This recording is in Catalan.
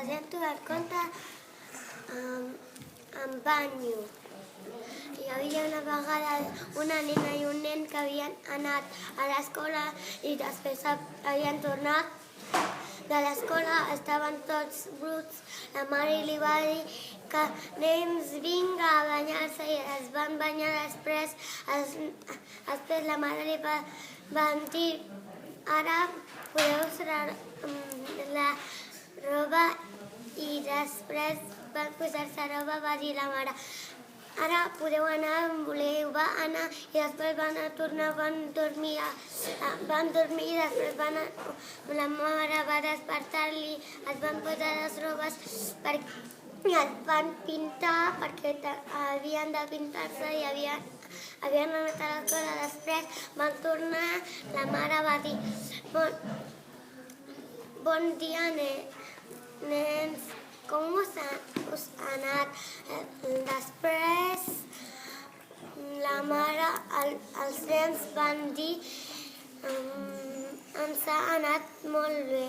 presento el conte en banyo. Hi havia una vegada una nena i un nen que havien anat a l'escola i després havien tornat de l'escola, estaven tots bruts. La mare li va dir que nens, vinga a banyar-se, i es van banyar després. Després la mare li va dir, ara podeu usar la roba, i després van posar-se roba, va dir la mare, ara podeu anar on voleu. Va anar i després van tornar, van dormir i després la mare va despertar-li, es van posar les robes i es van pintar perquè havien de pintar-se i havien anat a l'escola. Després van tornar, la mare va dir, bon dia, nens, com us ha anat? Després la mare, els nens van dir, ens ha anat molt bé.